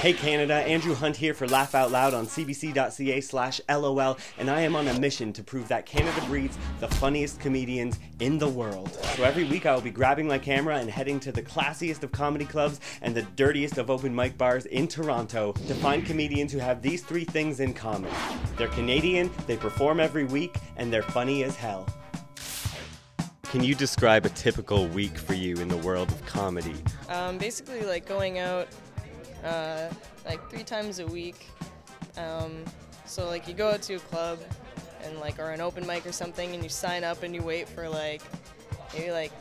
Hey Canada, Andrew Hunt here for Laugh Out Loud on cbc.ca/LOL, and I am on a mission to prove that Canada breeds the funniest comedians in the world. So every week I will be grabbing my camera and heading to the classiest of comedy clubs and the dirtiest of open mic bars in Toronto to find comedians who have these three things in common. They're Canadian, they perform every week, and they're funny as hell. Can you describe a typical week for you in the world of comedy? Basically like going out like 3 times a week. So like you go out to a club and like or an open mic or something and you sign up and you wait for like maybe like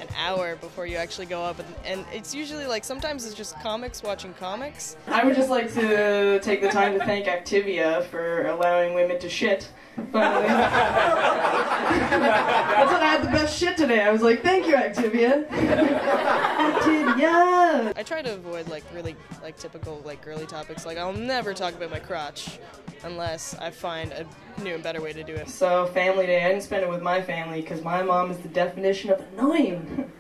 an hour before you actually go up, and it's usually like sometimes it's just comics watching comics. I would just like to take the time to thank Activia for allowing women to shit. Finally. I thought I had the best shit today. I was like, thank you, Activia. Activia. I try to avoid like really like typical like girly topics. Like I'll never talk about my crotch unless I find a new and better way to do it. So family day, I didn't spend it with my family because my mom is the definition of annoying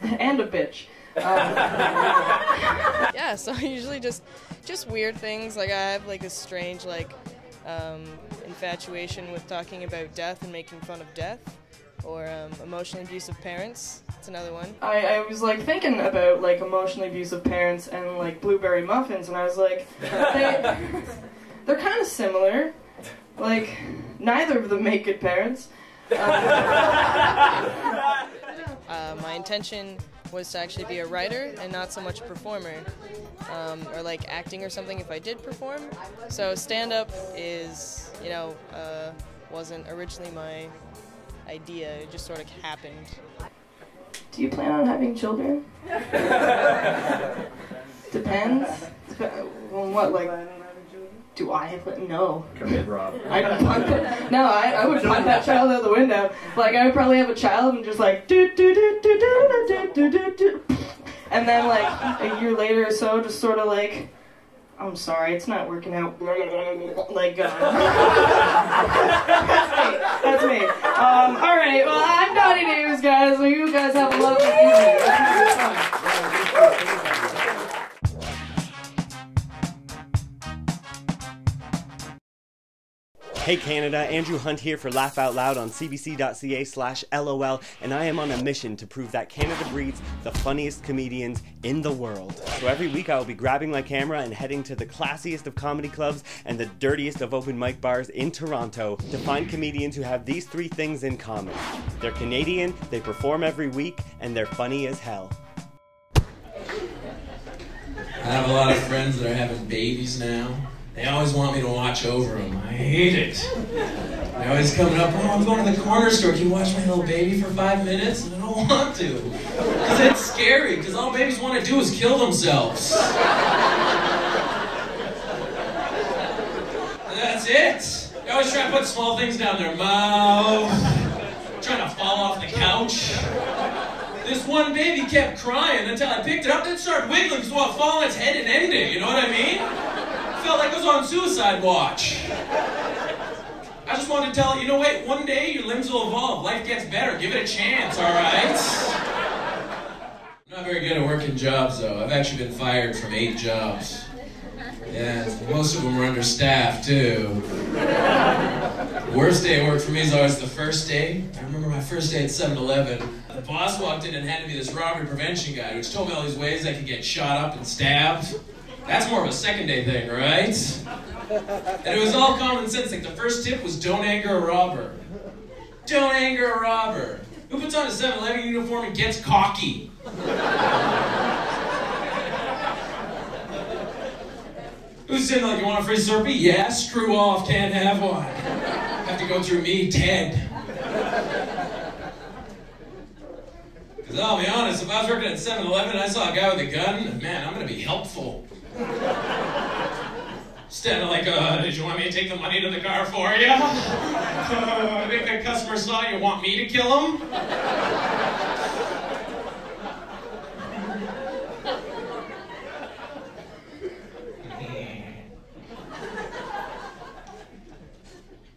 and a bitch. Yeah, so usually just weird things. Like I have like a strange like infatuation with talking about death and making fun of death, or emotionally abusive parents. That's another one. I was like thinking about like emotionally abusive parents and like blueberry muffins, and I was like, they're kind of similar. Like neither of them make good parents. My intention was to actually be a writer and not so much a performer, or like acting or something if I did perform. So stand-up is, you know, wasn't originally my idea, it just sort of happened. Do you plan on having children? Depends. Well, what, like, do I? No. Come in, Rob. I would punt that child out the window. Like, I would probably have a child and just like, and then like, a year later or so, just sort of like, I'm sorry, it's not working out. Like, that's me. Alright, well, I'm Donny News, guys, so you guys have a lovely evening. Hey Canada, Andrew Hunt here for Laugh Out Loud on cbc.ca/LOL, and I am on a mission to prove that Canada breeds the funniest comedians in the world. So every week I will be grabbing my camera and heading to the classiest of comedy clubs and the dirtiest of open mic bars in Toronto to find comedians who have these three things in common. They're Canadian, they perform every week, and they're funny as hell. I have a lot of friends that are having babies now. They always want me to watch over them. I hate it. They're always coming up, oh, I'm going to the corner store. Can you watch my little baby for 5 minutes? And I don't want to. Because it's scary, because all babies want to do is kill themselves. And that's it. They always try to put small things down their mouth, trying to fall off the couch. This one baby kept crying until I picked it up, then started wiggling because it wanted to fall on its head and end it, you know what I mean? Felt like I was on suicide watch. I just wanted to tell it, you know what, one day your limbs will evolve, life gets better, give it a chance, alright? I'm not very good at working jobs though. I've actually been fired from 8 jobs. Yeah, most of them were understaffed too. The worst day at work for me is always the first day. I remember my first day at 7-Eleven. The boss walked in and handed me this robbery prevention guide, which told me all these ways I could get shot up and stabbed. That's more of a second day thing, right? And it was all common sense. Like the first tip was don't anger a robber. Don't anger a robber. Who puts on a 7-Eleven uniform and gets cocky? Who's saying like, you want a free Slurpee? Yeah, screw off, can't have one. Have to go through me, Ted. Because I'll be honest, if I was working at 7-Eleven and I saw a guy with a gun, man, I'm gonna be helpful. Instead of like, did you want me to take the money to the car for you? I think the customer saw you want me to kill him?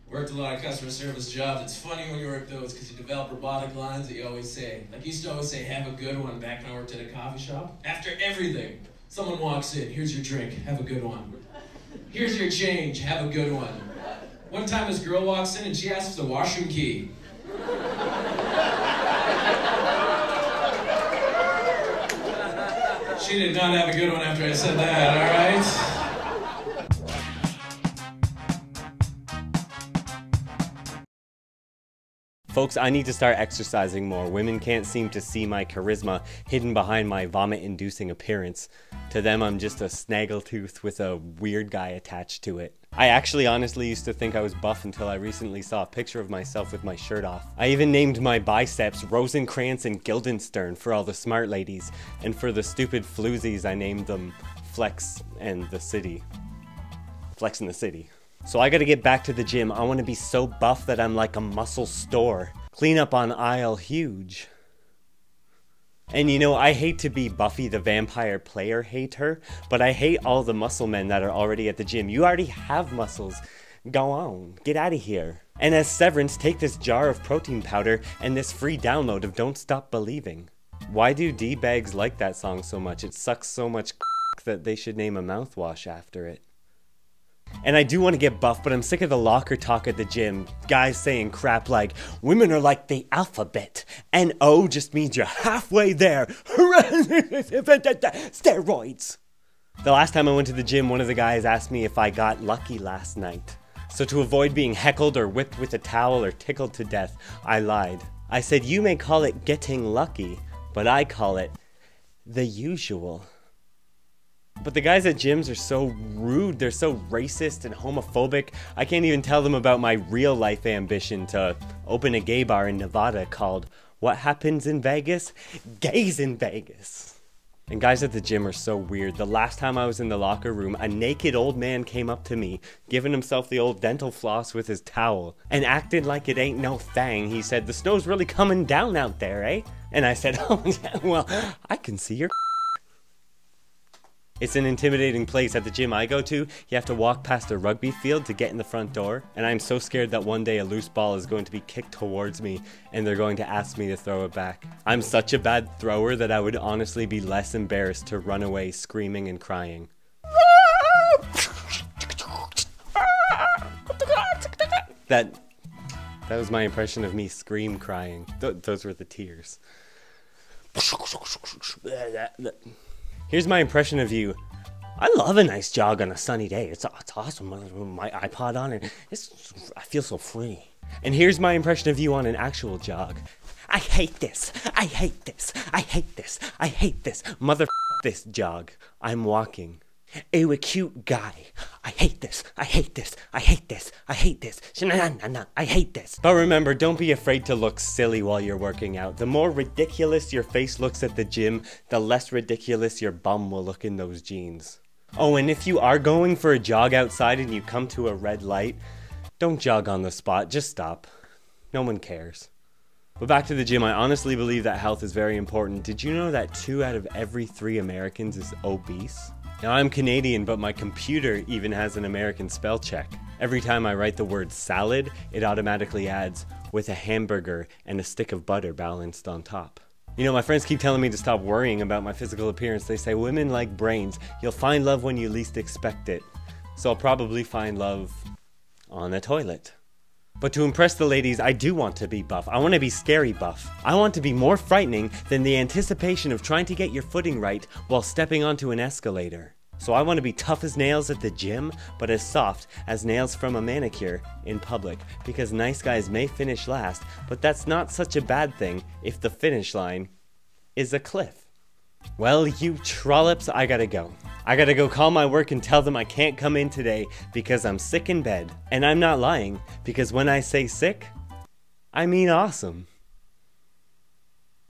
Worked a lot of customer service jobs. It's funny when you work those because you develop robotic lines that you always say. Like, you used to always say, have a good one back when I worked at a coffee shop. After everything. Someone walks in, here's your drink, have a good one. Here's your change, have a good one. One time this girl walks in and she asks for the washroom key. She did not have a good one after I said that, alright? Folks, I need to start exercising more. Women can't seem to see my charisma hidden behind my vomit-inducing appearance. To them, I'm just a snaggletooth with a weird guy attached to it. I actually honestly used to think I was buff until I recently saw a picture of myself with my shirt off. I even named my biceps Rosencrantz and Guildenstern for all the smart ladies, and for the stupid floozies I named them Flex and the City. Flex in the City. So I gotta get back to the gym. I wanna be so buff that I'm like a muscle store. Clean up on aisle huge. And you know, I hate to be Buffy the Vampire Player hater, but I hate all the muscle men that are already at the gym. You already have muscles. Go on, get out of here. And as severance, take this jar of protein powder and this free download of Don't Stop Believing. Why do D-bags like that song so much? It sucks so much that they should name a mouthwash after it. And I do want to get buff, but I'm sick of the locker talk at the gym. Guys saying crap like, women are like the alphabet, and O just means you're halfway there. Steroids. The last time I went to the gym, one of the guys asked me if I got lucky last night. So to avoid being heckled or whipped with a towel or tickled to death, I lied. I said, you may call it getting lucky, but I call it the usual. But the guys at gyms are so rude, they're so racist and homophobic, I can't even tell them about my real life ambition to open a gay bar in Nevada called What Happens in Vegas? Gays in Vegas. And guys at the gym are so weird. The last time I was in the locker room, a naked old man came up to me, giving himself the old dental floss with his towel, and acted like it ain't no thing. He said, the snow's really coming down out there, eh? And I said, oh yeah, well, I can see your It's an intimidating place. At the gym I go to, you have to walk past a rugby field to get in the front door, and I'm so scared that one day a loose ball is going to be kicked towards me and they're going to ask me to throw it back. I'm such a bad thrower that I would honestly be less embarrassed to run away screaming and crying. That was my impression of me scream crying. Those were the tears. Here's my impression of you. I love a nice jog on a sunny day. It's awesome. My iPod on and I feel so free. And here's my impression of you on an actual jog. I hate this. I hate this. I hate this. I hate this. Mother this jog. I'm walking. Ew, a cute guy. I hate this. I hate this. I hate this. I hate this. I hate this. But remember, don't be afraid to look silly while you're working out. The more ridiculous your face looks at the gym, the less ridiculous your bum will look in those jeans. Oh, and if you are going for a jog outside and you come to a red light, don't jog on the spot. Just stop. No one cares. But back to the gym, I honestly believe that health is very important. Did you know that 2 out of every 3 Americans is obese? Now, I'm Canadian, but my computer even has an American spell check. Every time I write the word salad, it automatically adds, with a hamburger and a stick of butter balanced on top. You know, my friends keep telling me to stop worrying about my physical appearance. They say, women like brains. You'll find love when you least expect it. So I'll probably find love on a toilet. But to impress the ladies, I do want to be buff. I want to be scary buff. I want to be more frightening than the anticipation of trying to get your footing right while stepping onto an escalator. So I want to be tough as nails at the gym, but as soft as nails from a manicure in public. Because nice guys may finish last, but that's not such a bad thing if the finish line is a cliff. Well, you trollops, I gotta go. I gotta go call my work and tell them I can't come in today because I'm sick in bed. And I'm not lying, because when I say sick, I mean awesome.